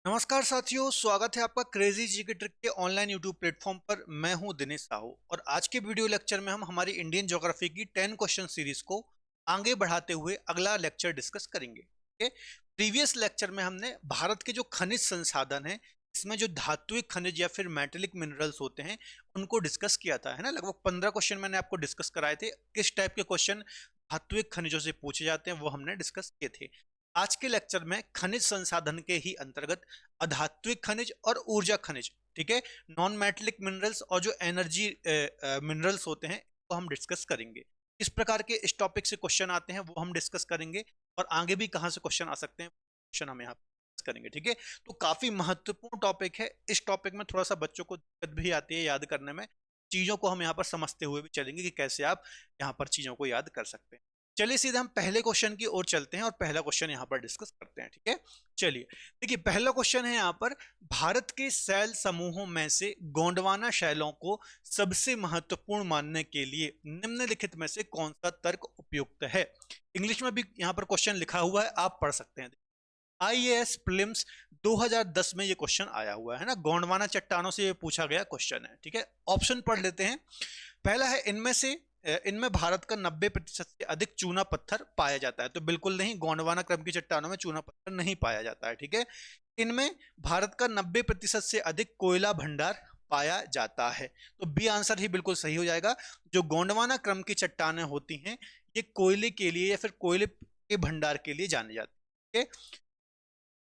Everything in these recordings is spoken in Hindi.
नमस्कार साथियों, स्वागत है आपका क्रेजी जीके ट्रिक के ऑनलाइन यूट्यूब प्लेटफॉर्म पर। मैं हूं दिनेश साहू और आज के वीडियो लेक्चर में हम हमारी इंडियन ज्योग्राफी की 10 क्वेश्चन सीरीज को आगे बढ़ाते हुए अगला लेक्चर डिस्कस करेंगे। ओके, प्रीवियस लेक्चर में हमने भारत के जो खनिज संसाधन है, इसमें जो धात्विक खनिज या फिर मेटेलिक मिनरल्स होते हैं उनको डिस्कस किया था, है ना। लगभग 15 क्वेश्चन मैंने आपको डिस्कस कराए थे। किस टाइप के क्वेश्चन धात्विक खनिजों से पूछे जाते हैं वो हमने डिस्कस किए थे। आज के लेक्चर में खनिज संसाधन के ही अंतर्गत अधात्विक खनिज और ऊर्जा खनिज, ठीक है, नॉन मेटेलिक मिनरल्स और जो एनर्जी मिनरल्स होते हैं वो हम डिस्कस करेंगे। इस प्रकार के इस टॉपिक से क्वेश्चन आते हैं वो हम डिस्कस करेंगे और आगे भी कहां से क्वेश्चन आ सकते हैं क्वेश्चन हम यहाँ डिस्कस करेंगे। ठीक है, तो काफी महत्वपूर्ण टॉपिक है। इस टॉपिक में थोड़ा सा बच्चों को दिक्कत भी आती है याद करने में। चीजों को हम यहाँ पर समझते हुए भी चलेंगे कि कैसे आप यहाँ पर चीजों को याद कर सकते हैं। चलिए सीधे हम पहले क्वेश्चन की ओर चलते हैं और पहला क्वेश्चन यहाँ पर डिस्कस करते हैं। ठीक है, चलिए देखिए पहला क्वेश्चन है यहाँ पर, भारत के शैल समूहों में से गोंडवाना शैलों को सबसे महत्वपूर्ण मानने के लिए निम्नलिखित में से कौन सा तर्क उपयुक्त है। इंग्लिश में भी यहाँ पर क्वेश्चन लिखा हुआ है, आप पढ़ सकते हैं। आईएएस प्रीलिम्स 2010 में ये क्वेश्चन आया हुआ है ना, गोंडवाना चट्टानों से ये पूछा गया क्वेश्चन है। ठीक है, ऑप्शन पढ़ लेते हैं। पहला है इनमें भारत का 90% से अधिक चूना पत्थर पाया जाता है। तो बिल्कुल नहीं, गोंडवाना क्रम की चट्टानों में चूना पत्थर नहीं पाया जाता है। ठीक है, इनमें भारत का 90% से अधिक कोयला भंडार पाया जाता है। तो बी आंसर ही बिल्कुल सही हो जाएगा। जो गोंडवाना क्रम की चट्टानें होती हैं ये कोयले के लिए या फिर कोयले के भंडार के लिए जाने जाती है।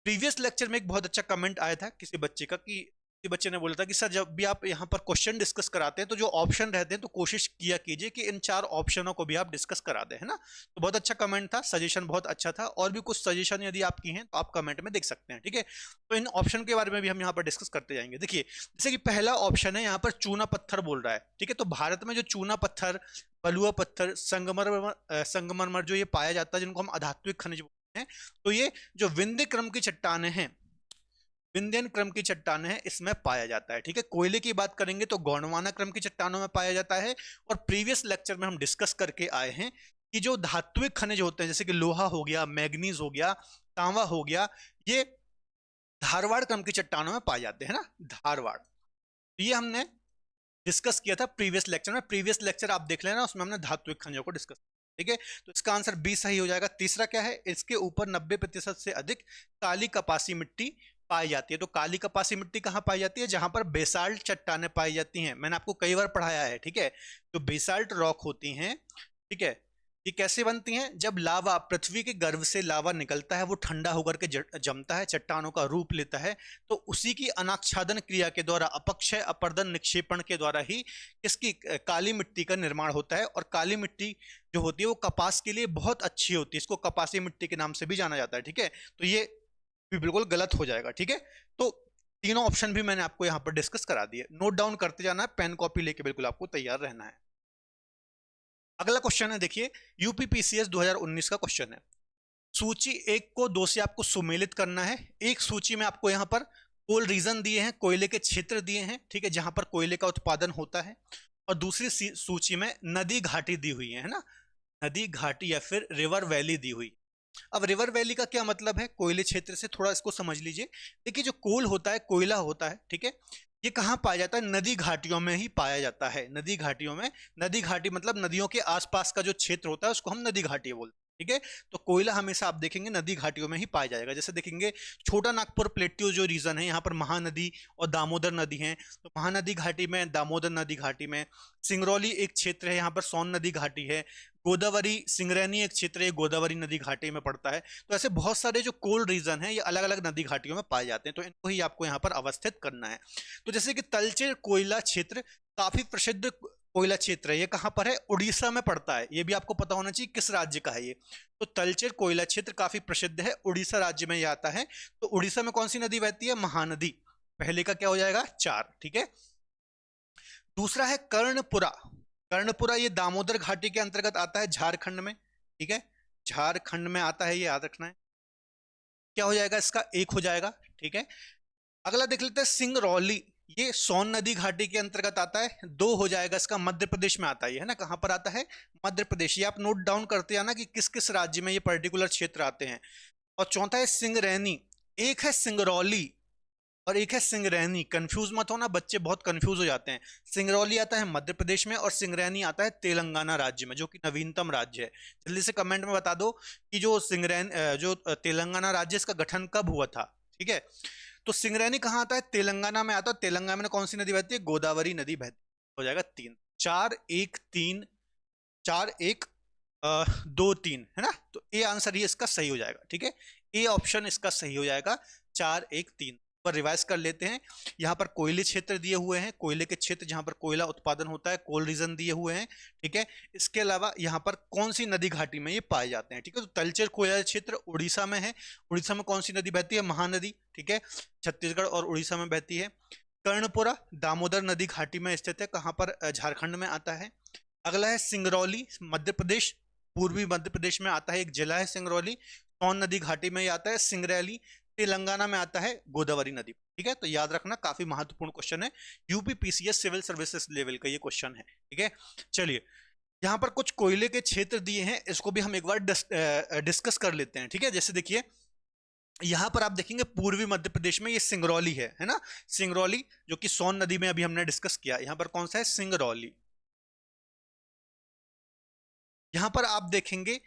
प्रीवियस लेक्चर में एक बहुत अच्छा कमेंट आया था किसी बच्चे का, कि किसी बच्चे ने बोला था कि सर जब भी आप यहाँ पर क्वेश्चन डिस्कस कराते हैं तो जो ऑप्शन रहते हैं तो कोशिश किया कीजिए कि इन 4 ऑप्शनों को भी आप डिस्कस करा दें, है ना। तो बहुत अच्छा कमेंट था, सजेशन बहुत अच्छा था। और भी कुछ सजेशन यदि आपकी हैं तो आप कमेंट में देख सकते हैं। ठीक है, तो इन ऑप्शन के बारे में भी हम यहाँ पर डिस्कस करते जाएंगे। देखिए जैसे कि पहला ऑप्शन है यहाँ पर चूना पत्थर बोल रहा है। ठीक है, तो भारत में जो चूना पत्थर, बलुआ पत्थर, संगमरमर जो ये पाया जाता है, जिनको हम अधात्विक खनिज बोलते हैं, तो ये जो विंध्य क्रम की चट्टानें हैं, विंध्यन क्रम की चट्टानें हैं, इसमें पाया जाता है। ठीक है, कोयले की बात करेंगे तो गोंडवाना क्रम की चट्टानों में पाया जाता है। और प्रीवियस लेक्चर में हम डिस्कस करके आए हैं कि जो धात्विक खनिज होते हैं जैसे कि लोहा हो गया, मैग्नीज हो गया, तांबा हो गया, ये धारवाड़ क्रम की चट्टानों में पाए जाते हैं ना, धारवाड़। ये हमने डिस्कस किया था प्रीवियस लेक्चर में। प्रीवियस लेक्चर आप देख लेना, उसमें हमने धात्विक खनिजों को डिस्कस। ठीक है, तो इसका आंसर बी सही हो जाएगा। तीसरा क्या है, इसके ऊपर 90% से अधिक काली कपासी मिट्टी पाई जाती है। तो काली कपासी मिट्टी कहाँ पाई जाती है, जहां पर बेसाल्ट चट्टानें पाई जाती हैं। मैंने आपको कई बार पढ़ाया है। ठीक है, जो बेसाल्ट रॉक होती हैं, ठीक है, ये कैसे बनती हैं, जब लावा पृथ्वी के गर्भ से लावा निकलता है, वो ठंडा होकर के जमता है, चट्टानों का रूप लेता है, तो उसी की अनाच्छादन क्रिया के द्वारा, अपक्षय अपर्दन निक्षेपण के द्वारा ही इसकी काली मिट्टी का निर्माण होता है। और काली मिट्टी जो होती है वो कपास के लिए बहुत अच्छी होती है, इसको कपासी मिट्टी के नाम से भी जाना जाता है। ठीक है, तो ये भी बिल्कुल गलत हो जाएगा। ठीक है, तो तीनों ऑप्शन भी मैंने आपको यहाँ पर डिस्कस करा दिए। नोट डाउन करते जाना है, पेन कॉपी लेके बिल्कुल आपको तैयार रहना है। अगला क्वेश्चन है, देखिए यूपीपीसीएस 2019 का क्वेश्चन है। सूची 1 को 2 से आपको सुमेलित करना है। एक सूची में आपको यहाँ पर कोल रीजन दिए हैं, कोयले के क्षेत्र दिए हैं, ठीक है, जहां पर कोयले का उत्पादन होता है। और दूसरी सूची में नदी घाटी दी हुई है ना, नदी घाटी या फिर रिवर वैली दी हुई। अब रिवर वैली का क्या मतलब है, कोयले क्षेत्र से थोड़ा इसको समझ लीजिए। देखिए जो कोल होता है, कोयला होता है, ठीक है, ये कहाँ पाया जाता है, नदी घाटियों में ही पाया जाता है। नदी घाटियों में, नदी घाटी मतलब नदियों के आसपास का जो क्षेत्र होता है उसको हम नदी घाटी बोलते हैं। ठीक है, तो कोयला हमेशा आप देखेंगे नदी घाटियों में ही पाया जाएगा। जैसे देखेंगे छोटा नागपुर प्लेट्यू जो रीजन है, यहाँ पर महानदी और दामोदर नदी है, तो महानदी घाटी में, दामोदर नदी घाटी में, सिंगरौली एक क्षेत्र है, यहाँ पर सोन नदी घाटी है, गोदावरी सिंगरैनी एक क्षेत्र है, गोदावरी नदी घाटी में पड़ता है। तो ऐसे बहुत सारे जो कोल रीजन है ये अलग अलग नदी घाटियों में पाए जाते हैं, तो इनको ही आपको यहाँ पर अवस्थित करना है। तो जैसे कि तलचेर कोयला क्षेत्र काफी प्रसिद्ध कोयला क्षेत्र है, ये कहाँ पर है, उड़ीसा में पड़ता है। ये भी आपको पता होना चाहिए किस राज्य का है ये। तो तलचेर कोयला क्षेत्र काफी प्रसिद्ध है, उड़ीसा राज्य में ये आता है। तो उड़ीसा में कौन सी नदी बहती है, महानदी। पहले का क्या हो जाएगा, 4। ठीक है, दूसरा है कर्णपुरा। कर्णपुरा ये दामोदर घाटी के अंतर्गत आता है, झारखंड में। ठीक है, झारखंड में आता है, ये याद रखना है। क्या हो जाएगा इसका, 1 हो जाएगा। ठीक है, अगला देख लेते हैं सिंगरौली, ये सोन नदी घाटी के अंतर्गत आता है, 2 हो जाएगा इसका। मध्य प्रदेश में आता है, है ना, कहां पर आता है, मध्य प्रदेश। ये आप नोट डाउन करते आना कि किस किस राज्य में ये पर्टिकुलर क्षेत्र आते हैं। और चौथा है सिंगरैनी, 1 है सिंगरौली, और एक है सिंगरैनी। कंफ्यूज मत होना, बच्चे बहुत कंफ्यूज हो जाते हैं। सिंगरौली आता है मध्य प्रदेश में और सिंगरैनी आता है तेलंगाना राज्य में, जो कि नवीनतम राज्य है। जल्दी से कमेंट में बता दो कि जो तेलंगाना राज्य, इसका गठन कब हुआ था। ठीक है, तो सिंगरैनी कहाँ आता है? तेलंगाना में आता है। तेलंगाना में कौन सी नदी बहती है? गोदावरी नदी बहती है। हो जाएगा 3, 4-1-3, 4-1, 2-3, है ना। तो ए आंसर ही इसका सही हो जाएगा। ठीक है, ए ऑप्शन इसका सही हो जाएगा, 4-1-3 पर। रिवाइज कर लेते हैं। यहाँ पर कोयले क्षेत्र दिए हुए हैं, कोयले के क्षेत्र जहां पर कोयला उत्पादन होता है, कोल रीजन दिए हुए हैं। ठीक है, इसके अलावा यहाँ पर कौन सी नदी घाटी में ये पाए जाते हैं। ठीक है, तो तलचेर कोयला क्षेत्र उड़ीसा में है। उड़ीसा में कौन सी नदी बहती है? महानदी। ठीक है, छत्तीसगढ़ और उड़ीसा में बहती है। कर्णपुरा दामोदर नदी घाटी में स्थित है, कहां पर? झारखंड में आता है। अगला है सिंगरौली, मध्य प्रदेश, पूर्वी मध्य प्रदेश में आता है, एक जिला है सिंगरौली। सोन नदी घाटी में आता है। सिंगरैली तेलंगाना में आता है, गोदावरी नदी। ठीक है, तो याद रखना, काफी महत्वपूर्ण क्वेश्चन है, UP PCS civil services level का ये क्वेश्चन है। ठीक है, चलिए यहाँ पर कुछ कोयले के क्षेत्र दिए हैं, इसको भी हम एक बार डिस्कस कर लेते हैं। ठीक है, जैसे देखिए यहां पर आप देखेंगे पूर्वी मध्य प्रदेश में ये सिंगरौली है ना। सिंगरौली जो कि सोन नदी में अभी हमने डिस्कस किया, यहां पर कौन सा है? सिंगरौली। यहां पर आप देखेंगे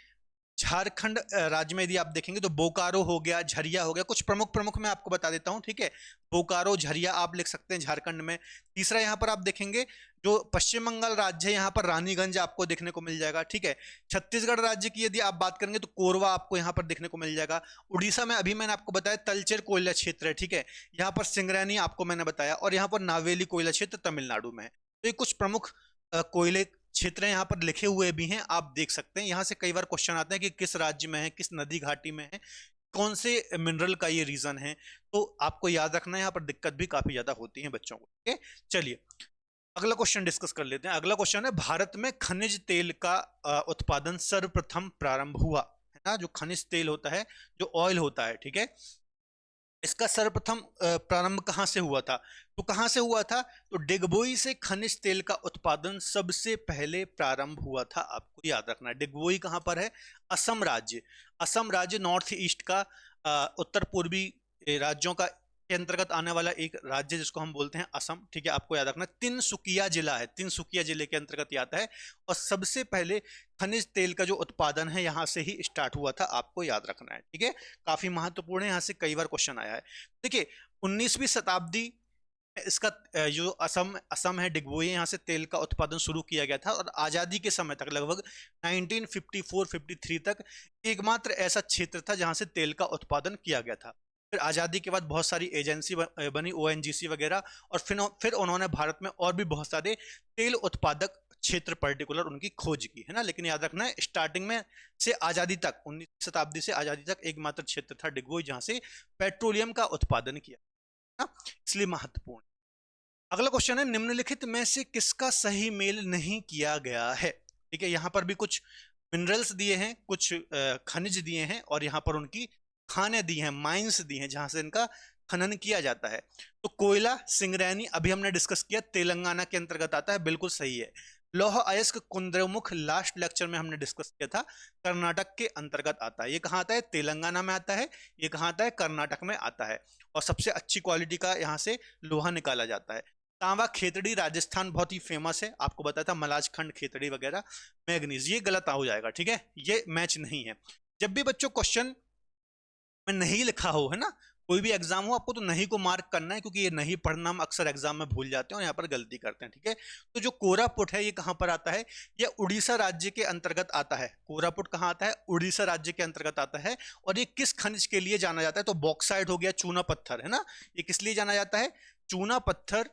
झारखंड राज्य में यदि आप देखेंगे तो बोकारो हो गया, झरिया हो गया, कुछ प्रमुख प्रमुख मैं आपको बता देता हूं। ठीक है, बोकारो झरिया आप लिख सकते हैं झारखंड में। तीसरा यहां पर आप देखेंगे जो पश्चिम बंगाल राज्य है, यहां पर रानीगंज आपको देखने को मिल जाएगा। ठीक है, छत्तीसगढ़ राज्य की यदि आप बात करेंगे तो कोरवा आपको यहां पर देखने को मिल जाएगा। उड़ीसा में अभी मैंने आपको बताया तलचेर कोयला क्षेत्र है। ठीक है, यहाँ पर सिंगरैनी आपको मैंने बताया, और यहाँ पर नावेली कोयला क्षेत्र तमिलनाडु में है। तो ये कुछ प्रमुख कोयले क्षेत्र यहाँ पर लिखे हुए भी हैं, आप देख सकते हैं। यहाँ से कई बार क्वेश्चन आते हैं कि किस राज्य में है, किस नदी घाटी में है, कौन से मिनरल का ये रीजन है। तो आपको याद रखना है, यहाँ पर दिक्कत भी काफी ज्यादा होती है बच्चों को। ठीक है, चलिए अगला क्वेश्चन डिस्कस कर लेते हैं। अगला क्वेश्चन है, भारत में खनिज तेल का उत्पादन सर्वप्रथम प्रारंभ हुआ, है ना। जो खनिज तेल होता है, जो ऑयल होता है, ठीक है, इसका सर्वप्रथम प्रारंभ कहां से हुआ था? तो कहां से हुआ था? तो डिगबोई से खनिज तेल का उत्पादन सबसे पहले प्रारंभ हुआ था। आपको याद रखना है, डिगबोई कहां पर है? असम राज्य। असम राज्य नॉर्थ ईस्ट का, उत्तर पूर्वी राज्यों का के अंतर्गत आने वाला एक राज्य जिसको हम बोलते हैं असम। ठीक है, आपको याद रखना, तिनसुकिया जिला है, तिनसुकिया जिले के अंतर्गत आता है। और सबसे पहले खनिज तेल का जो उत्पादन है यहां से ही स्टार्ट हुआ था, आपको याद रखना है। ठीक है, काफी महत्वपूर्ण है, यहां से कई बार क्वेश्चन आया है। देखिए 19वीं शताब्दी इसका जो असम असम है, डिगबोई, यहाँ से तेल का उत्पादन शुरू किया गया था। और आज़ादी के समय तक, लगभग 1954-53 तक एकमात्र ऐसा क्षेत्र था जहाँ से तेल का उत्पादन किया गया था। फिर आज़ादी के बाद बहुत सारी एजेंसी बनी, ओएनजीसी वगैरह, और फिर उन्होंने भारत में और भी बहुत सारे तेल उत्पादक क्षेत्र पर्टिकुलर उनकी खोज की, है ना। लेकिन याद रखना है, स्टार्टिंग में से आज़ादी तक, 19वीं शताब्दी से आज़ादी तक एकमात्र क्षेत्र था डिगबोई जहाँ से पेट्रोलियम का उत्पादन किया, इसलिए महत्वपूर्ण। अगला क्वेश्चन है, निम्नलिखित में से किसका सही मेल नहीं किया गया है? ठीक है, यहां पर भी कुछ मिनरल्स दिए हैं, कुछ खनिज दिए हैं, और यहां पर उनकी खानें दी हैं, माइंस दी हैं जहां से इनका खनन किया जाता है। तो कोयला सिंगरैनी अभी हमने डिस्कस किया, तेलंगाना के अंतर्गत आता है, बिल्कुल सही है। लौह अयस्क कुंद्रमुख लास्ट लेक्चर में हमने डिस्कस किया था, कर्नाटक के अंतर्गत आता है। ये कहाँ आता है? तेलंगाना में आता है। ये कहाँ आता है? कर्नाटक में आता है। और सबसे अच्छी क्वालिटी का यहाँ से लोहा निकाला जाता है। तांबा खेतड़ी राजस्थान बहुत ही फेमस है, आपको बताया था, मलाजखंड खेतड़ी वगैरह। मैग्नीज ये गलत हो जाएगा, ठीक है, ये मैच नहीं है। जब भी बच्चों क्वेश्चन में नहीं लिखा हो, है ना, कोई भी एग्जाम हो, आपको तो नहीं को मार्क करना है, क्योंकि ये नहीं पढ़ना हम अक्सर एग्जाम में भूल जाते हैं और यहाँ पर गलती करते हैं। ठीक है, तो जो कोरापुट है ये कहाँ पर आता है? ये उड़ीसा राज्य के अंतर्गत आता है। कोरापुट कहाँ आता है? उड़ीसा राज्य के अंतर्गत आता है। और ये किस खनिज के लिए जाना जाता है? तो बॉक्साइट हो गया, चूना पत्थर, है ना। ये किस लिए जाना जाता है? चूना पत्थर,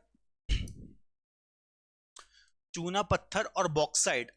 चूना पत्थर और बॉक्साइट,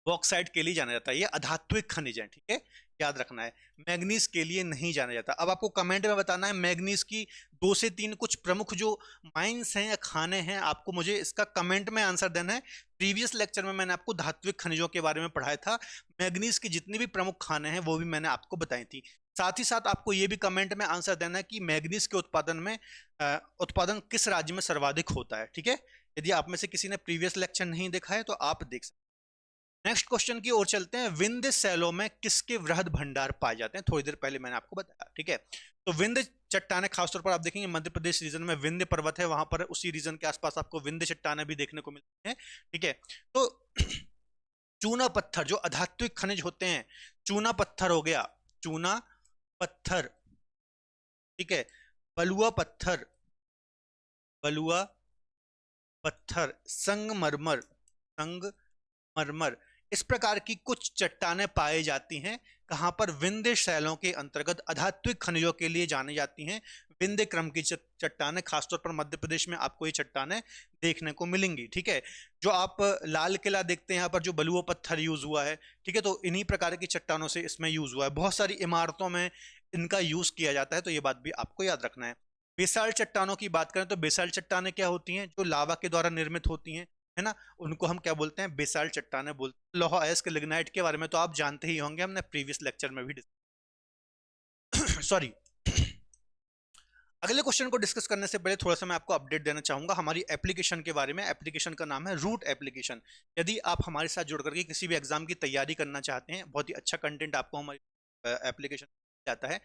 बॉक्साइट के लिए जाना जाता है। ये अधात्विक खनिज है, ठीक है, याद रखना है। मैग्नीज के लिए नहीं जाना जाता। अब आपको कमेंट में बताना है मैग्नीज की 2 से 3 कुछ प्रमुख जो माइंस हैं या खाने हैं, आपको मुझे इसका कमेंट में आंसर देना है। प्रीवियस लेक्चर में मैंने आपको धात्विक खनिजों के बारे में पढ़ाया था, मैग्नीज की जितनी भी प्रमुख खाने हैं वो भी मैंने आपको बताई थी। साथ ही साथ आपको ये भी कमेंट में आंसर देना है कि मैग्नीज के उत्पादन किस राज्य में सर्वाधिक होता है। ठीक है, यदि आप में से किसी ने प्रीवियस लेक्चर नहीं देखा है तो आप देख सकते हैं। नेक्स्ट क्वेश्चन की ओर चलते हैं। विंध्य सैलों में किसके वृहद भंडार पाए जाते हैं? थोड़ी देर पहले मैंने आपको बताया, ठीक है। तो विंध्य चट्टाने खासतौर पर आप देखेंगे मध्य प्रदेश रीजन में विंध्य पर्वत है, वहां पर उसी रीजन के आसपास आपको विंध्य चट्टाने भी देखने को मिलती हैं। ठीक है, तो चूना पत्थर जो अधात्विक खनिज होते हैं, चूना पत्थर हो गया, चूना पत्थर, ठीक है, बलुआ पत्थर, बलुआ पत्थर, संगमरमर, संगमरमर, इस प्रकार की कुछ चट्टानें पाई जाती हैं। कहां पर? विंध्य शैलों के अंतर्गत अधात्विक खनिजों के लिए जानी जाती हैं। विंध्य क्रम की चट्टानें, खासतौर पर मध्य प्रदेश में आपको ये चट्टानें देखने को मिलेंगी। ठीक है, जो आप लाल किला देखते हैं यहाँ पर जो बलुआ पत्थर यूज हुआ है, ठीक है, तो इन्हीं प्रकार की चट्टानों से इसमें यूज हुआ है। बहुत सारी इमारतों में इनका यूज किया जाता है, तो ये बात भी आपको याद रखना है। बेसाल्ट चट्टानों की बात करें तो बेसाल्ट चट्टानें क्या होती हैं? जो लावा के द्वारा निर्मित होती हैं, है ना, उनको हम क्या बोलते हैं? बेसाल्ट चट्टानें बोलते हैं। लौह अयस्क लिग्नाइट के बारे में तो आप जानते ही होंगे, हमने प्रीवियस लेक्चर में भी सॉरी अगले क्वेश्चन को डिस्कस करने से पहले थोड़ा सा मैं आपको अपडेट देना चाहूंगा हमारी एप्लीकेशन के बारे में। एप्लीकेशन का नाम है रूट एप्लीकेशन। यदि आप हमारे साथ जुड़ करके किसी भी एग्जाम की तैयारी करना चाहते हैं, बहुत ही अच्छा कंटेंट आपको हमारी एप्लीकेशन जाता है।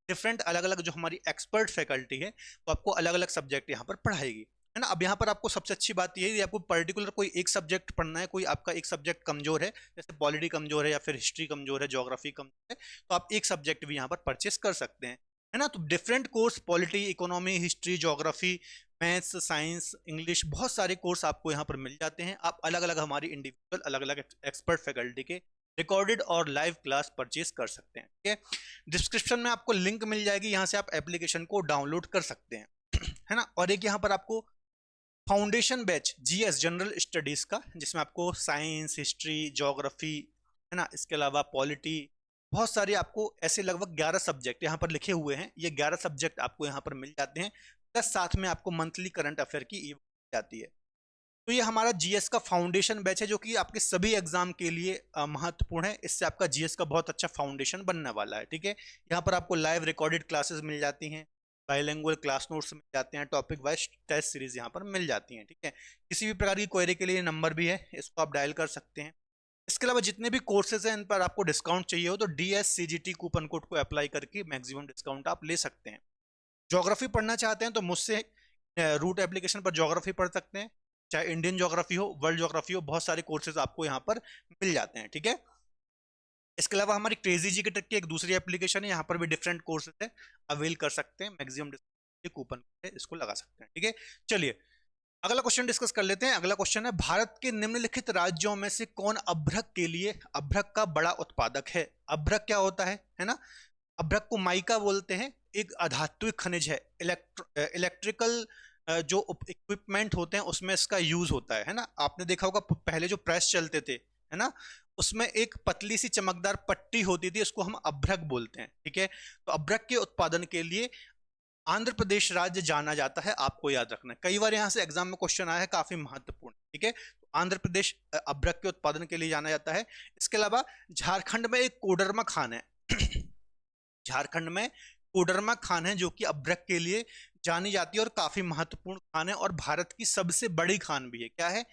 डिफरेंट अलग अलग जो हमारी एक्सपर्ट फैकल्टी है वो आपको अलग अलग सब्जेक्ट यहाँ पर पढ़ाएगी, है ना। अब यहाँ पर आपको सबसे अच्छी बात यह है, आपको पर्टिकुलर कोई एक सब्जेक्ट पढ़ना है, कोई आपका एक सब्जेक्ट कमजोर है, जैसे पॉलिटी कमजोर है या फिर हिस्ट्री कमजोर है, ज्योग्राफी कमजोर है, तो आप एक सब्जेक्ट भी यहाँ पर परचेस कर सकते हैं, है ना। तो different course, polity, economy, history, geography, maths, science, English, बहुत सारे कोर्स आपको यहाँ पर मिल जाते हैं। आप अलग अलग हमारी इंडिविजुअल अलग अलग एक्सपर्ट फैकल्टी के रिकॉर्डेड और लाइव क्लास परचेज कर सकते हैं। ठीक है, डिस्क्रिप्शन में आपको लिंक मिल जाएगी, यहाँ से आप एप्लीकेशन को डाउनलोड कर सकते हैं, है ना। और एक यहाँ पर आपको foundation batch GS general studies का, जिसमें आपको साइंस, हिस्ट्री, ज्योग्राफी, है ना, इसके अलावा पॉलिटी, बहुत सारे आपको ऐसे लगभग 11 सब्जेक्ट यहाँ पर लिखे हुए हैं। ये 11 सब्जेक्ट आपको यहाँ पर मिल जाते हैं, प्लस साथ में आपको मंथली करंट अफेयर की ई जाती है। तो ये हमारा जीएस का फाउंडेशन बैच है, जो कि आपके सभी एग्जाम के लिए महत्वपूर्ण है। इससे आपका जीएस का बहुत अच्छा फाउंडेशन बनने वाला है। ठीक है, यहाँ पर आपको लाइव रिकॉर्डेड क्लासेस मिल जाती हैं, बाइलिंगुअल क्लास नोट्स मिल जाते हैं, टॉपिक वाइज टेस्ट सीरीज यहाँ पर मिल जाती हैं। ठीक है, किसी भी प्रकार की क्वेरी के लिए नंबर भी है, इसको आप डायल कर सकते हैं। इसके अलावा जितने भी कोर्सेज हैं इन पर आपको डिस्काउंट चाहिए हो तो DSCGT कूपन कोड को अप्लाई करके मैक्सिमम डिस्काउंट आप ले सकते हैं। ज्योग्राफी पढ़ना चाहते हैं तो मुझसे रूट एप्लीकेशन पर ज्योग्राफी पढ़ सकते हैं, चाहे इंडियन ज्योग्राफी हो, वर्ल्ड ज्योग्राफी हो, बहुत सारे कोर्सेज आपको यहाँ पर मिल जाते हैं। ठीक है, इसके अलावा हमारी क्रेजी जी के टेक की एक दूसरी एप्लीकेशन है, यहाँ पर भी डिफरेंट कोर्सेज है, अवेल कर सकते हैं, मैक्सिमम डिस्काउंट कूपन है, इसको लगा सकते हैं। ठीक है, चलिए अगला क्वेश्चन डिस्कस कर लेते हैं। अगला क्वेश्चन है, भारत के निम्नलिखित राज्यों में से कौन अभ्रक के लिए अभ्रक का बड़ा उत्पादक है? अभ्रक क्या होता है ना, अभ्रक को माइका बोलते हैं, एक अधात्विक खनिज है। इलेक्ट्रिकल जो इक्विपमेंट होते हैं उसमें इसका यूज होता है ना। आपने देखा होगा पहले जो प्रेस चलते थे, है ना, उसमें एक पतली सी चमकदार पट्टी होती थी, उसको हम अभ्रक बोलते हैं। ठीक है, तो अभ्रक के उत्पादन के लिए आंध्र प्रदेश राज्य जाना जाता है, आपको याद रखना है। कई बार यहां से एग्जाम में क्वेश्चन आया है, काफी महत्वपूर्ण। ठीक है, तो आंध्र प्रदेश अभ्रक के उत्पादन के लिए जाना जाता है। इसके अलावा झारखंड में एक कोडरमा खान है झारखंड में कोडरमा खान है जो कि अभ्रक के लिए जानी जाती है और काफी महत्वपूर्ण खान है, और भारत की सबसे बड़ी खान भी है। क्या है?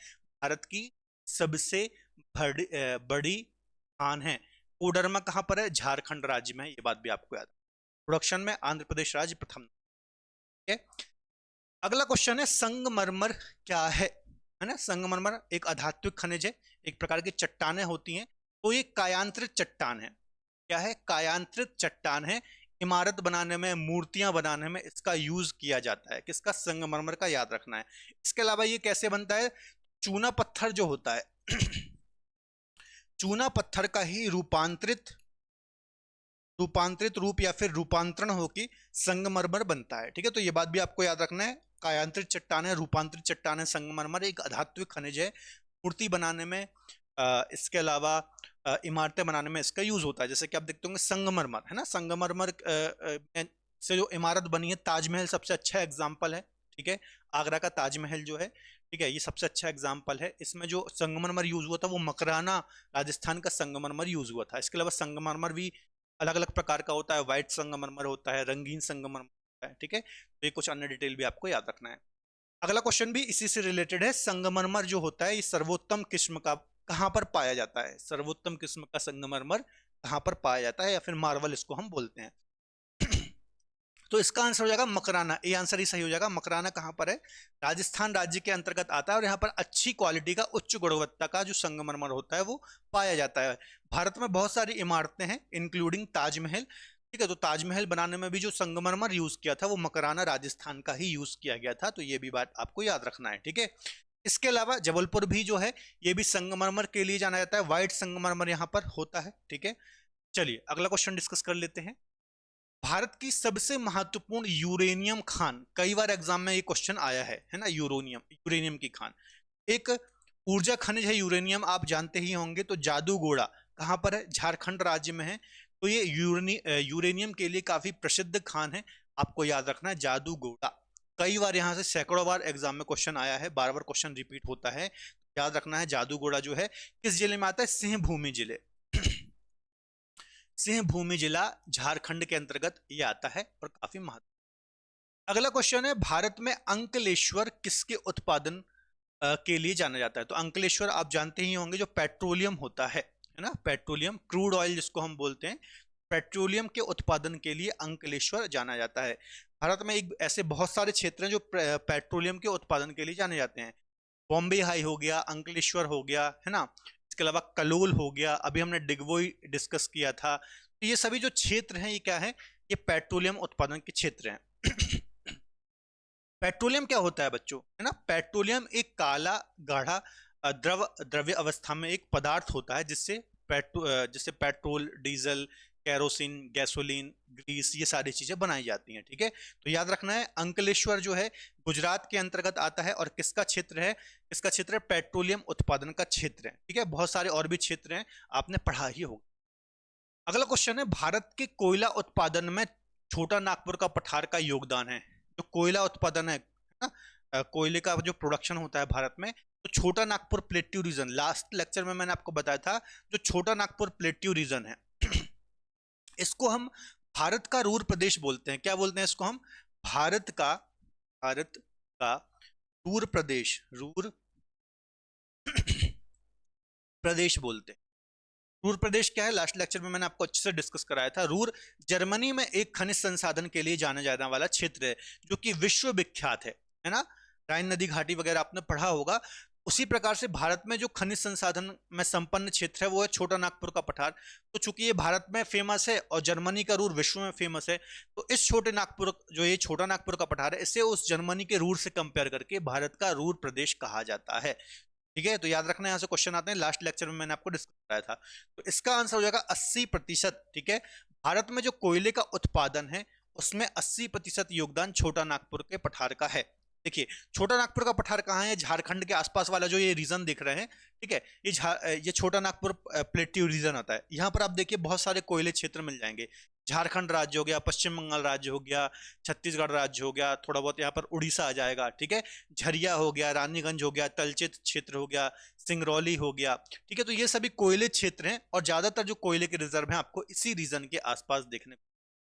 भारत की सबसे बड़ी खान है। कोडरमा कहां पर है? झारखंड राज्य में है, ये बात भी आपको याद है। प्रोडक्शन में आंध्र प्रदेश राज्य प्रथम। अगला क्वेश्चन है, संगमरमर क्या है ना। संगमरमर एक अधात्विक खनिज है, एक प्रकार की चट्टानें होती हैं, तो ये कायांतरित चट्टान है। क्या है? कायांतरित चट्टान है। इमारत बनाने में, मूर्तियां बनाने में इसका यूज किया जाता है। किसका? संगमरमर का, याद रखना है। इसके अलावा ये कैसे बनता है? चूना पत्थर जो होता है चूना पत्थर का ही रूपांतरित रूप या फिर रूपांतरण होकर संगमरमर बनता है। ठीक है, तो ये बात भी आपको याद रखना है। कायांतरित चट्टान है, रूपांतरित चट्टान है, संगमरमर एक अधात्विक खनिज है। मूर्ति बनाने में, इसके अलावा इमारतें बनाने में इसका यूज होता है। जैसे कि आप देखते होंगे संगमरमर, है ना, संगमरमर से जो इमारत बनी है, ताजमहल सबसे अच्छा एग्जाम्पल है। ठीक है, आगरा का ताजमहल जो है, ठीक है, ये सबसे अच्छा एग्जाम्पल है। इसमें जो संगमरमर यूज हुआ था वो मकराना राजस्थान का संगमरमर यूज हुआ था। इसके अलावा संगमरमर भी अलग अलग प्रकार का होता है, व्हाइट संगमरमर होता है, रंगीन संगमरमर होता है। ठीक है, तो ये कुछ अन्य डिटेल भी आपको याद रखना है। अगला क्वेश्चन भी इसी से रिलेटेड है। संगमरमर जो होता है ये सर्वोत्तम किस्म का कहां पर पाया जाता है? सर्वोत्तम किस्म का संगमरमर कहां पर पाया जाता है, या फिर मार्वल इसको हम बोलते हैं तो इसका आंसर हो जाएगा मकराना, ये आंसर ही सही हो जाएगा। मकराना कहाँ पर है? राजस्थान राज्य के अंतर्गत आता है और यहाँ पर अच्छी क्वालिटी का, उच्च गुणवत्ता का जो संगमरमर होता है वो पाया जाता है। भारत में बहुत सारी इमारतें हैं इंक्लूडिंग ताजमहल, ठीक है। तो ताजमहल बनाने में भी जो संगमरमर यूज किया था वो मकराना राजस्थान का ही यूज किया गया था, तो ये भी बात आपको याद रखना है, ठीक है। इसके अलावा जबलपुर भी जो है ये भी संगमरमर के लिए जाना जाता है, व्हाइट संगमरमर यहाँ पर होता है, ठीक है। चलिए अगला क्वेश्चन डिस्कस कर लेते हैं। भारत की सबसे महत्वपूर्ण यूरेनियम खान, कई बार एग्जाम में ये क्वेश्चन आया है ना, यूरेनियम, यूरेनियम की खान। एक ऊर्जा खनिज है यूरेनियम, आप जानते ही होंगे। तो जादूगोड़ा कहाँ पर है? झारखंड राज्य में है। तो ये यूरेनियम के लिए काफी प्रसिद्ध खान है, आपको याद रखना है जादूगोड़ा। कई बार यहाँ से सैकड़ों बार एग्जाम में क्वेश्चन आया है, बार बार क्वेश्चन रिपीट होता है, याद रखना है। जादूगोड़ा जो है किस जिले में आता है? सिंहभूमि जिले सिंहभूमि जिला झारखंड के अंतर्गत ये आता है और काफी महत्व। अगला क्वेश्चन है, भारत में अंकलेश्वर किसके उत्पादन के लिए जाना जाता है? तो अंकलेश्वर आप जानते ही होंगे, जो पेट्रोलियम होता है ना, पेट्रोलियम, क्रूड ऑयल जिसको हम बोलते हैं, पेट्रोलियम के उत्पादन के लिए अंकलेश्वर जाना जाता है। भारत में एक ऐसे बहुत सारे क्षेत्र हैं जो पेट्रोलियम के उत्पादन के लिए जाने जाते हैं। बॉम्बे हाई हो गया, अंकलेश्वर हो गया, है ना। इसके अलावा कलोल हो गया, अभी हमने डिगबोई डिस्कस किया था। तो ये सभी जो क्षेत्र हैं ये क्या है? ये पेट्रोलियम उत्पादन के क्षेत्र हैं। पेट्रोलियम क्या होता है बच्चों, है ना? पेट्रोलियम एक काला गाढ़ा द्रव्य अवस्था में एक पदार्थ होता है जिससे petrol, diesel, kerosene, gasoline, grease, ये सारी चीजें बनाई जाती हैं, ठीक है। तो याद रखना है अंकलेश्वर जो है गुजरात के अंतर्गत आता है और किसका क्षेत्र है? इसका क्षेत्र है पेट्रोलियम उत्पादन का क्षेत्र है, ठीक है। बहुत सारे और भी क्षेत्र हैं, आपने पढ़ा ही होगा। अगला क्वेश्चन है, भारत के कोयला उत्पादन में छोटा नागपुर का पठार का योगदान है। जो कोयला उत्पादन है ना, कोयले का जो प्रोडक्शन होता है भारत में, तो छोटा Nagpur plateau region, last lecture में मैंने आपको बताया था, जो छोटा नागपुर प्लेट्यू रीजन है इसको हम भारत का रूर प्रदेश बोलते हैं। क्या बोलते हैं इसको हम? भारत का रूर प्रदेश, रूर प्रदेश बोलते हैं। रूर प्रदेश क्या है? लास्ट लेक्चर में मैंने आपको अच्छे से डिस्कस कराया था। रूर जर्मनी में एक खनिज संसाधन के लिए जाना जाने वाला क्षेत्र है जो कि विश्व विख्यात है ना। राइन नदी घाटी वगैरह आपने पढ़ा होगा। उसी प्रकार से भारत में जो खनिज संसाधन में संपन्न क्षेत्र है वो है छोटा नागपुर का पठार। तो चूंकि ये भारत में फेमस है और जर्मनी का रूर विश्व में फेमस है, तो इस छोटे नागपुर, जो ये छोटा नागपुर का पठार है, इसे उस जर्मनी के रूर से कंपेयर करके भारत का रूर प्रदेश कहा जाता है, ठीक है। तो याद रखना, यहाँ से क्वेश्चन आते हैं, लास्ट लेक्चर में मैंने आपको डिस्कस कराया था। तो इसका आंसर हो जाएगा 80%, ठीक है। भारत में जो कोयले का उत्पादन है उसमें 80% योगदान छोटा नागपुर के पठार का है। देखिए छोटा नागपुर का पठार कहाँ है? झारखंड के आसपास वाला जो ये रीजन दिख रहे हैं, ठीक है, ये छोटा नागपुर प्लेट्यू रीजन आता है। यहाँ पर आप देखिए बहुत सारे कोयले क्षेत्र मिल जाएंगे। झारखंड राज्य हो गया, पश्चिम बंगाल राज्य हो गया, छत्तीसगढ़ राज्य हो गया, थोड़ा बहुत यहाँ पर उड़ीसा आ जाएगा, ठीक है। झरिया हो गया, रानीगंज हो गया, तलचेत क्षेत्र हो गया, सिंगरौली हो गया, ठीक है। तो ये सभी कोयले क्षेत्र हैं और ज्यादातर जो कोयले के रिजर्व हैं आपको इसी रीजन के आसपास देखने,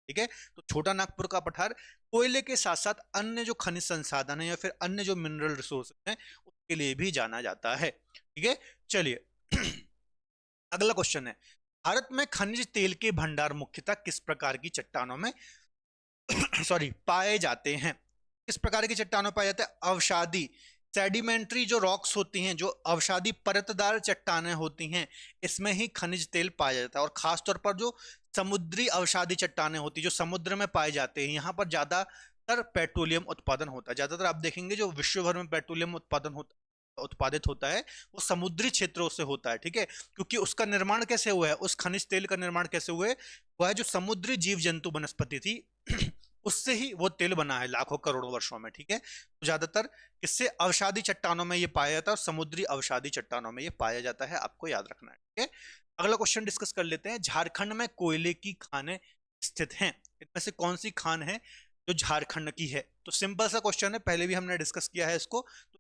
ठीक है। तो छोटा नागपुर का पठार कोयले के साथ साथ अन्य जो खनिज संसाधन है या फिर अन्य जो मिनरल रिसोर्स हैं उसके लिए भी जाना जाता है, ठीक है। चलिए अगला क्वेश्चन है, भारत में खनिज तेल के भंडार मुख्यतः किस प्रकार की चट्टानों में पाए जाते हैं? किस प्रकार की चट्टानों पाए जाते हैं? अवसादी, सेडिमेंट्री जो रॉक्स होती हैं, जो अवसादी परतदार चट्टानें होती हैं, इसमें ही खनिज तेल पाया जाता है। और खासतौर पर जो समुद्री अवसादी चट्टानें होती है जो समुद्र में पाए जाते हैं, यहाँ पर ज्यादातर पेट्रोलियम उत्पादन होता है। ज्यादातर आप देखेंगे जो विश्व भर में पेट्रोलियम उत्पादित होता है वो समुद्री क्षेत्रों से होता है, ठीक है। क्योंकि उसका निर्माण कैसे हुआ है, उस खनिज तेल का निर्माण कैसे हुआ है, वह है जो समुद्री जीव जंतु वनस्पति थी उससे ही वो तेल बना है लाखों करोड़ों वर्षों में, ठीक है। तो ज्यादातर किससे? अवसादी चट्टानों में ये पाया जाता है और समुद्री अवसादी चट्टानों में ये पाया जाता है, आपको याद रखना है, ठीक है। अगला क्वेश्चन डिस्कस कर लेते हैं, झारखंड में कोयले की खानें स्थित हैं, इनमें से कौन सी खान है जो झारखंड की है? तो सिंपल सा क्वेश्चन है, पहले भी हमने डिस्कस किया है इसको। तो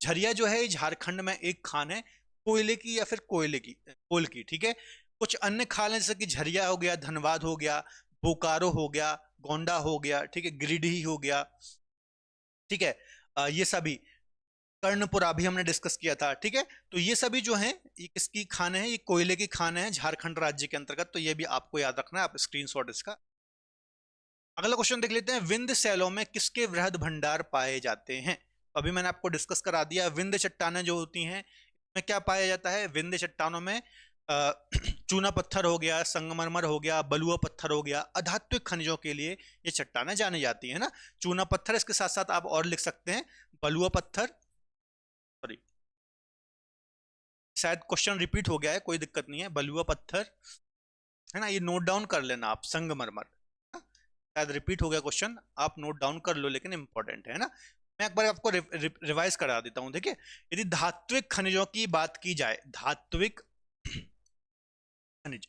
झरिया जो है झारखंड में एक खान है कोयले की या फिर कोल की, ठीक है। कुछ अन्य खान है जैसे कि झरिया हो गया, धनबाद हो गया, बोकारो हो गया, गोंडा हो गया, ठीक है, गिरिडीह हो गया, ठीक है। ये सभी, कर्णपुरा भी हमने डिस्कस किया था, ठीक है। तो ये सभी जो हैं ये किसकी खान है? ये कोयले की खान है झारखंड राज्य के अंतर्गत। तो ये भी आपको याद रखना है, आप स्क्रीनशॉट इसका अगला क्वेश्चन देख लेते हैं, विंध्य शैलों में किसके वृहद भंडार पाए जाते हैं? तो अभी मैंने आपको डिस्कस करा दिया, विंध्य चट्टानें जो होती हैं में क्या पाया जाता है? विंध्य चट्टानों में चूना पत्थर हो गया, संगमरमर हो गया, बलुआ पत्थर हो गया। अधात्विक खनिजों के लिए ये चट्टानें जानी जाती है ना। चूना पत्थर, इसके साथ साथ आप और लिख सकते हैं बलुआ पत्थर, सॉरी शायद क्वेश्चन रिपीट हो गया है, कोई दिक्कत नहीं है, बलुआ पत्थर है ना, ये नोट डाउन कर लेना आप, संगमरमर, शायद रिपीट हो गया क्वेश्चन, आप नोट डाउन कर लो, लेकिन इंपॉर्टेंट है ना। मैं एक बार आपको रिवाइज करा देता हूं। देखिए, यदि धात्विक खनिजों की बात की जाए, धात्विक खनिज,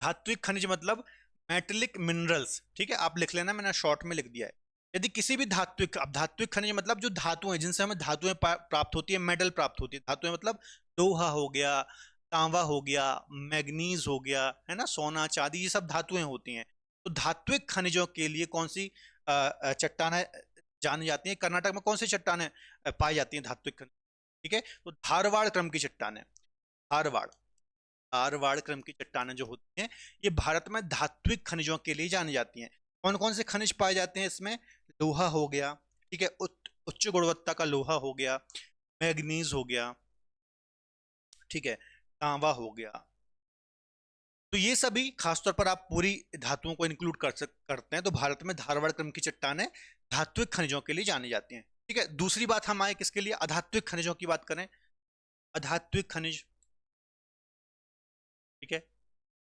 धात्विक खनिज मतलब मेटेलिक मिनरल्स, ठीक है, आप लिख लेना, मैंने शॉर्ट में लिख दिया है। यदि किसी भी धात्विक, अब धात्विक खनिज मतलब जो धातुएं, जिनसे हमें धातुएं प्राप्त होती है, मेटल प्राप्त होती है, धातुएं मतलब लोहा हो गया, तांबा हो गया, मैग्नीज हो गया, है ना, सोना चांदी, ये सब धातुएं होती हैं। तो धात्विक खनिजों के लिए कौन सी चट्टानें जानी जाती हैं? कर्नाटक में कौन सी चट्टानें पाई जाती हैं धात्विक खनिज? ठीक है, तो धारवाड़ क्रम की चट्टानें, धारवाड़, धारवाड़ क्रम की चट्टानें जो होती हैं, ये भारत में धात्विक खनिजों के लिए जानी जाती हैं। कौन कौन से खनिज पाए जाते हैं इसमें? लोहा हो गया, ठीक है, उच्च गुणवत्ता का लोहा हो गया, मैग्नीज हो गया, ठीक है, तांबा हो गया। तो ये सभी खासतौर पर आप पूरी धातुओं को इंक्लूड करते हैं, तो भारत में धारवाड़ क्रम की चट्टानें धात्विक खनिजों के लिए जानी जाती हैं। ठीक है, दूसरी बात हम आए किसके लिए? अधात्विक खनिजों की बात करें, अधात्विक खनिज, ठीक है,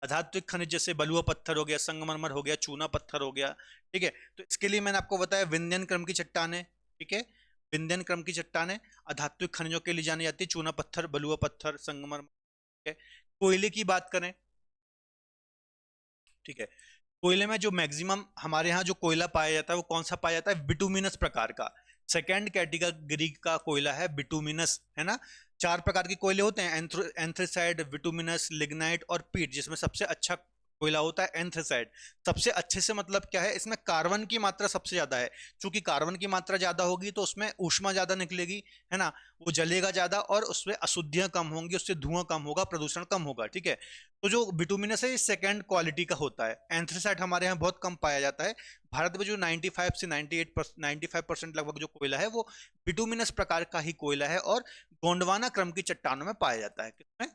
अधात्विक खनिज जैसे बलुआ पत्थर हो गया, संगमरमर हो गया, चूना पत्थर हो गया, ठीक है। तो इसके लिए मैंने आपको बताया विंध्यन क्रम की चट्टानें, ठीक है, विंध्यन क्रम की चट्टानें अधात्विक खनिजों के लिए जानी जाती है, चूना पत्थर, बलुआ पत्थर, संगमरमर, ठीक है। कोयले की बात करें, ठीक है, कोयले में जो मैक्सिमम हमारे यहाँ जो कोयला पाया जाता है वो कौन सा पाया जाता है? बिटुमिनस प्रकार का, सेकेंड कैटेगरी का कोयला है बिटुमिनस, है ना। 4 प्रकार के कोयले होते हैं, एंथ्रेसाइड, बिटुमिनस, लिग्नाइट और पीट, जिसमें सबसे अच्छा कोयला होता है एंथ्रेसाइड। सबसे अच्छे से मतलब क्या है? इसमें कार्बन की मात्रा सबसे ज्यादा है, क्योंकि कार्बन की मात्रा ज्यादा होगी तो उसमें ऊष्मा ज्यादा निकलेगी, है ना, वो जलेगा ज्यादा और उसमें अशुद्धियां कम होंगी, उससे धुआं कम होगा, प्रदूषण कम होगा, ठीक है। तो जो बिटुमिनस है ये सेकेंड क्वालिटी का होता है। एंथ्रेसाइड हमारे यहाँ बहुत कम पाया जाता है। भारत में जो 95 से 95% लगभग जो कोयला है वो बिटुमिनस प्रकार का ही कोयला है, और गोंडवाना क्रम की चट्टानों में पाया जाता है। किसमें?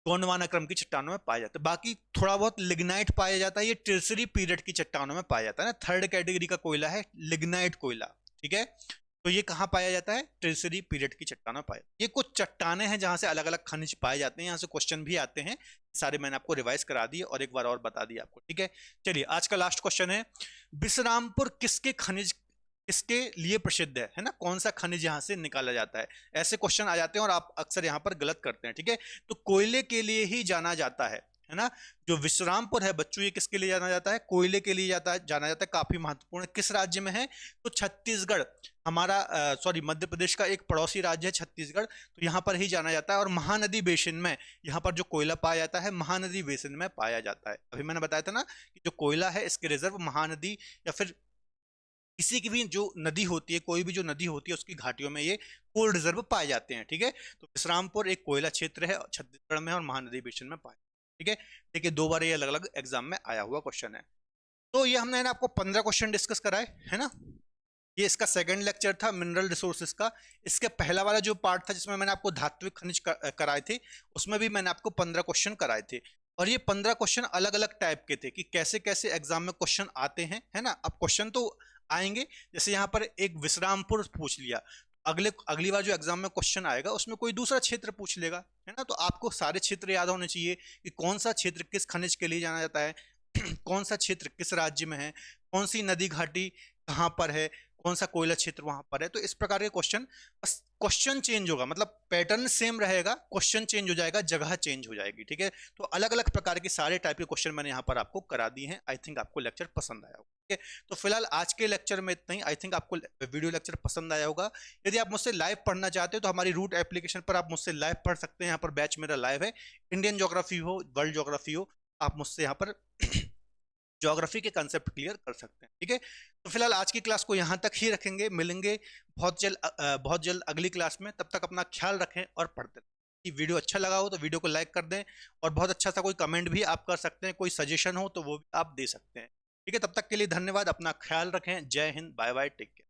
गोंडवाना क्रम की चट्टानों में पाया जाता है। बाकी थोड़ा बहुत लिग्नाइट पाया जाता है, ये टर्सरी पीरियड की चट्टानों में पाया जाता है ना, थर्ड कैटेगरी का कोयला है लिग्नाइट कोयला, ठीक है। तो ये कहाँ पाया जाता है? टर्सरी पीरियड की चट्टानों में पाया। ये कुछ चट्टानें हैं जहां से अलग अलग खनिज पाए जाते हैं, यहाँ से क्वेश्चन भी आते हैं, सारे मैंने आपको रिवाइज करा दिए और एक बार और बता दिया आपको, ठीक है। चलिए आज का लास्ट क्वेश्चन है, विश्रामपुर किसके खनिज, किसके लिए प्रसिद्ध है ना, कौन सा खनिज यहाँ से निकाला जाता है? ऐसे क्वेश्चन आ जाते हैं और आप अक्सर यहाँ पर गलत करते हैं, ठीक है। तो कोयले के लिए ही जाना जाता है ना। जो विश्रामपुर है बच्चों, ये किसके लिए जाना जाता है? कोयले के लिए जाना जाता है। काफी महत्वपूर्ण। किस राज्य में है? तो छत्तीसगढ़, हमारा सॉरी मध्य प्रदेश का एक पड़ोसी राज्य है छत्तीसगढ़, तो यहाँ पर ही जाना जाता है। और महानदी बेसिन में यहाँ पर जो कोयला पाया जाता है, महानदी बेसिन में पाया जाता है। अभी मैंने बताया था ना कि जो कोयला है इसके रिजर्व महानदी या फिर किसी की भी जो नदी होती है, कोई भी जो नदी होती है उसकी घाटियों में ये कोल रिजर्व पाए जाते हैं, ठीक है। तो विश्रामपुर एक कोयला क्षेत्र है, छत्तीसगढ़ में और महानदी बेसिन में पाए, ठीक है। देखिए 2 बार ये अलग अलग एग्जाम में आया हुआ क्वेश्चन है। तो ये हमने ना आपको 15 क्वेश्चन डिस्कस कराए, है ना। ये इसका सेकंड लेक्चर था मिनरल रिसोर्सेज का। इसके पहला वाला जो पार्ट था जिसमें मैंने आपको धात्विक खनिज कराए थे, उसमें भी मैंने आपको 15 क्वेश्चन कराए थे। और ये 15 क्वेश्चन अलग अलग टाइप के थे कि कैसे कैसे एग्जाम में क्वेश्चन आते हैं, है ना। अब क्वेश्चन तो आएंगे, जैसे यहाँ पर एक विश्रामपुर पूछ लिया, अगली बार जो एग्जाम में क्वेश्चन आएगा उसमें कोई दूसरा क्षेत्र पूछ लेगा, है ना। तो आपको सारे क्षेत्र याद होने चाहिए कि कौन सा क्षेत्र किस खनिज के लिए जाना जाता है, कौन सा क्षेत्र किस राज्य में है, कौन सी नदी घाटी कहाँ पर है, कौन सा कोयला क्षेत्र वहां पर है। तो इस प्रकार के क्वेश्चन, बस क्वेश्चन चेंज होगा, मतलब पैटर्न सेम रहेगा, क्वेश्चन चेंज हो जाएगा, जगह चेंज हो जाएगी, ठीक है। तो अलग अलग प्रकार के सारे टाइप के क्वेश्चन मैंने यहाँ पर आपको करा दिए हैं। आई थिंक आपको लेक्चर पसंद आया होगा, ठीक है। तो फिलहाल आज के लेक्चर में इतना ही। आई थिंक आपको वीडियो लेक्चर पसंद आया होगा। यदि आप मुझसे लाइव पढ़ना चाहते हो तो हमारी रूट एप्लीकेशन पर आप मुझसे लाइव पढ़ सकते हैं। यहाँ पर बैच मेरा लाइव है, इंडियन ज्योग्राफी हो, वर्ल्ड ज्योग्राफी हो, आप मुझसे यहाँ पर ज्योग्राफी के कंसेप्ट क्लियर कर सकते हैं, ठीक है। तो फिलहाल आज की क्लास को यहाँ तक ही रखेंगे, मिलेंगे बहुत जल्द अगली क्लास में। तब तक अपना ख्याल रखें और पढ़ते रहें। वीडियो अच्छा लगा हो तो वीडियो को लाइक कर दें, और बहुत अच्छा सा कोई कमेंट भी आप कर सकते हैं, कोई सजेशन हो तो वो भी आप दे सकते हैं। ठीक है, तब तक के लिए धन्यवाद, अपना ख्याल रखें। जय हिंद, बाय बाय, टेक केयर।